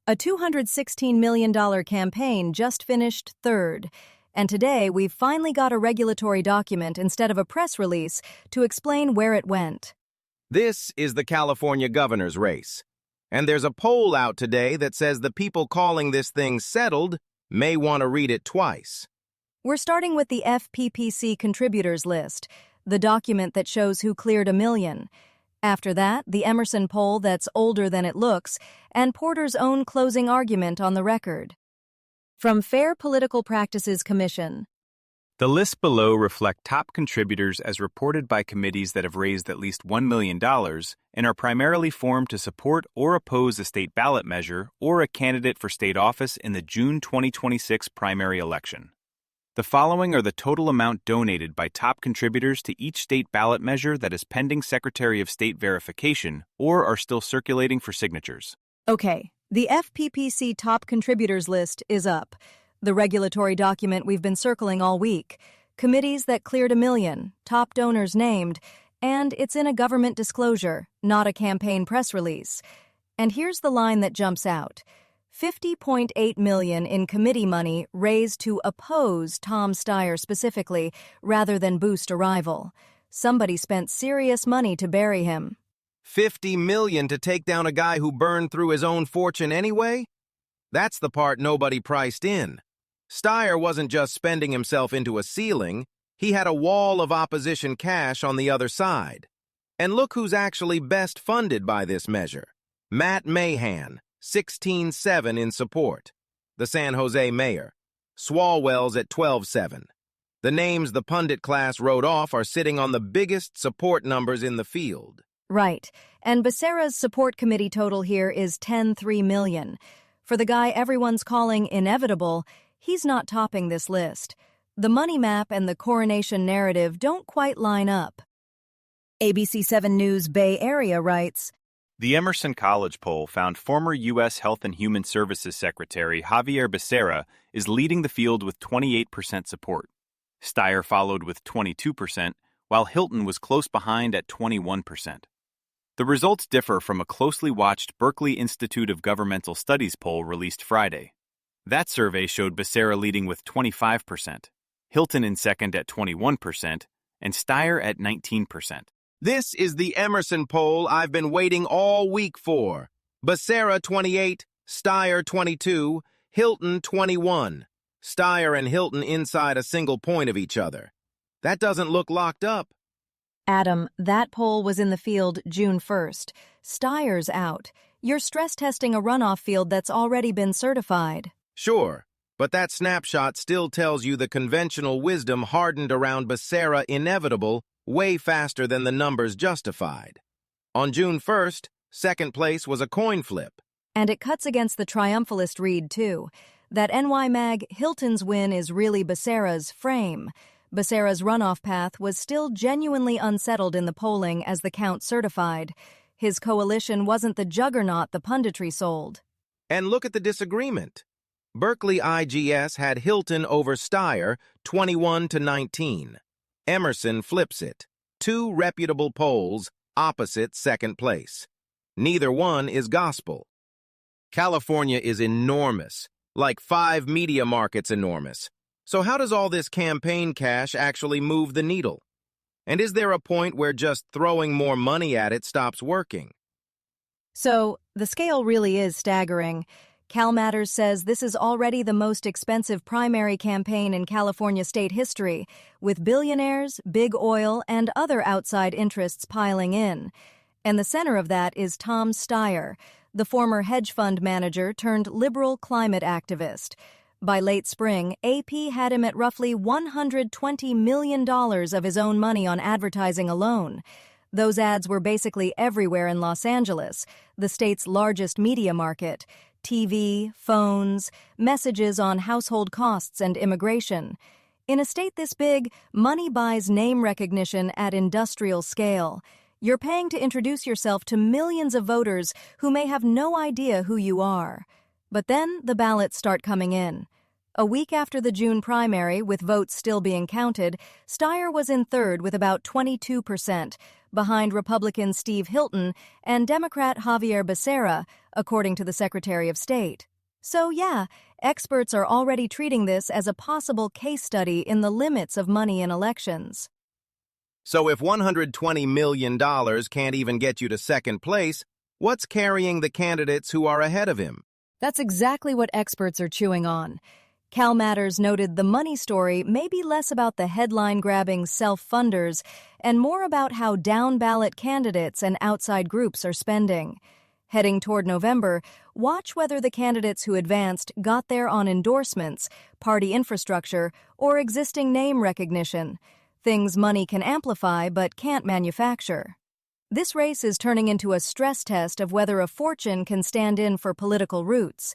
A $216 million campaign just finished third, and today we've finally got a regulatory document instead of a press release to explain where it went. This is the California governor's race, and there's a poll out today that says the people calling this thing settled may want to read it twice. We're starting with the FPPC contributors list, the document that shows who cleared $1 million. After that, the Emerson poll that's older than it looks, and Porter's own closing argument on the record. From Fair Political Practices Commission. The lists below reflect top contributors as reported by committees that have raised at least $1 million and are primarily formed to support or oppose a state ballot measure or a candidate for state office in the June 2026 primary election. The following are the total amount donated by top contributors to each state ballot measure that is pending Secretary of State verification or are still circulating for signatures. Okay, the FPPC top contributors list is up. The regulatory document we've been circling all week. Committees that cleared $1 million, top donors named, and it's in a government disclosure, not a campaign press release. And here's the line that jumps out. $50.8 million in committee money raised to oppose Tom Steyer specifically, rather than boost a rival. Somebody spent serious money to bury him. $50 million to take down a guy who burned through his own fortune anyway? That's the part nobody priced in. Steyer wasn't just spending himself into a ceiling, he had a wall of opposition cash on the other side. And look who's actually best funded by this measure. Matt Mahan, 16.7 in support. The San Jose mayor. Swalwell's at 12.7. The names the pundit class wrote off are sitting on the biggest support numbers in the field. Right, and Becerra's support committee total here is $10.3 million. For the guy everyone's calling inevitable, he's not topping this list. The money map and the coronation narrative don't quite line up. ABC 7 News Bay Area writes, The Emerson College poll found former U.S. Health and Human Services Secretary Javier Becerra is leading the field with 28% support. Steyer followed with 22%, while Hilton was close behind at 21%. The results differ from a closely watched Berkeley Institute of Governmental Studies poll released Friday. That survey showed Becerra leading with 25%, Hilton in second at 21%, and Steyer at 19%. This is the Emerson poll I've been waiting all week for. Becerra 28, Steyer 22, Hilton 21. Steyer and Hilton inside a single point of each other. That doesn't look locked up. Adam, that poll was in the field June 1st. Steyer's out. You're stress testing a runoff field that's already been certified. Sure, but that snapshot still tells you the conventional wisdom hardened around Becerra inevitable way faster than the numbers justified. On June 1st, second place was a coin flip. And it cuts against the triumphalist read, too. That NY Mag Hilton's win is really Becerra's frame. Becerra's runoff path was still genuinely unsettled in the polling as the count certified. His coalition wasn't the juggernaut the punditry sold. And look at the disagreement. Berkeley IGS had Hilton over Steyer 21-19. Emerson flips it. Two reputable polls, opposite second place. Neither one is gospel. California is enormous, like 5 media markets enormous. So how does all this campaign cash actually move the needle? And is there a point where just throwing more money at it stops working? So, the scale really is staggering. CalMatters says this is already the most expensive primary campaign in California state history, with billionaires, big oil, and other outside interests piling in. And the center of that is Tom Steyer, the former hedge fund manager turned liberal climate activist. By late spring, AP had him at roughly $120 million of his own money on advertising alone. Those ads were basically everywhere in Los Angeles, the state's largest media market. TV, phones, messages on household costs and immigration. In a state this big, money buys name recognition at industrial scale. You're paying to introduce yourself to millions of voters who may have no idea who you are. But then the ballots start coming in. A week after the June primary, with votes still being counted, Steyer was in third with about 22%, behind Republican Steve Hilton and Democrat Javier Becerra, according to the Secretary of State. So yeah, experts are already treating this as a possible case study in the limits of money in elections. So if $120 million can't even get you to second place, what's carrying the candidates who are ahead of him? That's exactly what experts are chewing on. Cal Matters noted the money story may be less about the headline-grabbing self-funders and more about how down-ballot candidates and outside groups are spending. Heading toward November, watch whether the candidates who advanced got there on endorsements, party infrastructure, or existing name recognition, things money can amplify but can't manufacture. This race is turning into a stress test of whether a fortune can stand in for political roots.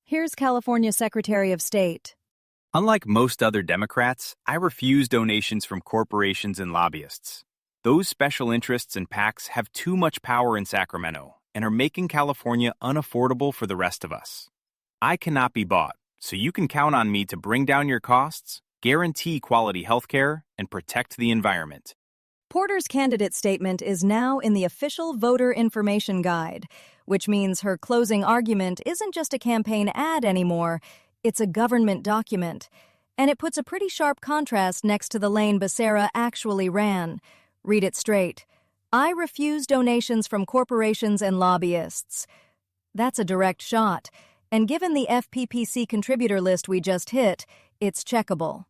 Here's California Secretary of State. Unlike most other Democrats, I refuse donations from corporations and lobbyists. Those special interests and PACs have too much power in Sacramento and are making California unaffordable for the rest of us. I cannot be bought, so you can count on me to bring down your costs, guarantee quality healthcare, and protect the environment. Porter's candidate statement is now in the official voter information guide, which means her closing argument isn't just a campaign ad anymore, it's a government document. And it puts a pretty sharp contrast next to the lane Becerra actually ran. Read it straight. I refuse donations from corporations and lobbyists. That's a direct shot, and given the FPPC contributor list we just hit, it's checkable.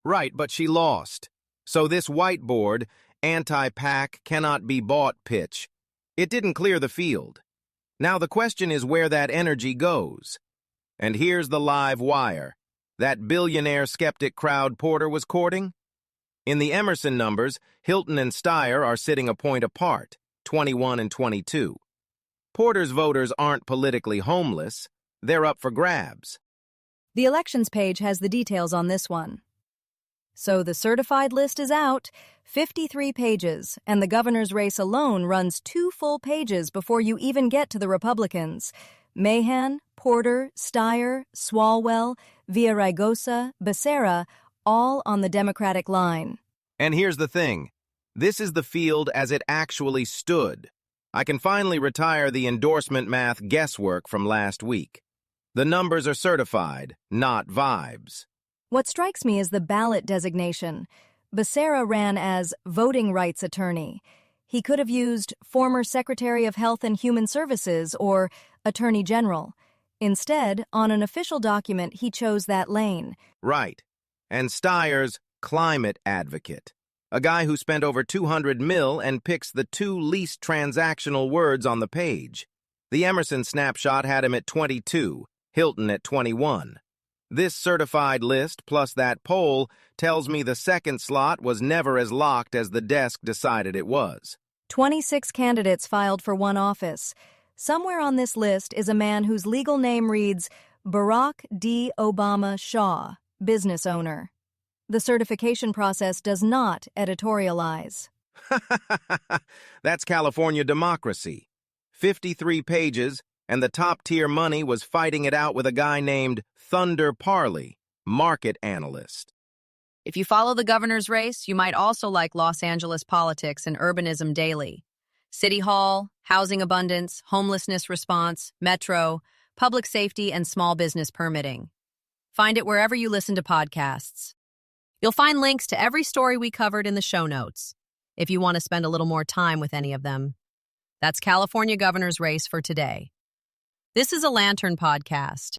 Right, but she lost. So this whiteboard, anti-PAC, cannot be bought pitch, it didn't clear the field. Now the question is where that energy goes. And here's the live wire. That billionaire skeptic crowd Porter was courting? In the Emerson numbers, Hilton and Steyer are sitting a point apart, 21 and 22. Porter's voters aren't politically homeless. They're up for grabs. The elections page has the details on this one. So the certified list is out, 53 pages, and the governor's race alone runs 2 full pages before you even get to the Republicans. Mahan, Porter, Steyer, Swalwell, Villaraigosa, Becerra, all on the Democratic line. And here's the thing. This is the field as it actually stood. I can finally retire the endorsement math guesswork from last week. The numbers are certified, not vibes. What strikes me is the ballot designation. Becerra ran as voting rights attorney. He could have used former Secretary of Health and Human Services or Attorney General. Instead, on an official document, he chose that lane. Right. And Steyer's climate advocate. A guy who spent over $200 million and picks the 2 least transactional words on the page. The Emerson snapshot had him at 22, Hilton at 21. This certified list plus that poll tells me the second slot was never as locked as the desk decided it was. 26 candidates filed for one office. Somewhere on this list is a man whose legal name reads Barack D. Obama Shaw, business owner. The certification process does not editorialize. That's California democracy. 53 pages, and the top-tier money was fighting it out with a guy named Thunder Parley, market analyst. If you follow the governor's race, you might also like Los Angeles politics and urbanism daily. City Hall, housing abundance, homelessness response, metro, public safety, and small business permitting. Find it wherever you listen to podcasts. You'll find links to every story we covered in the show notes, if you want to spend a little more time with any of them. That's California governor's race for today. This is a Lantern podcast.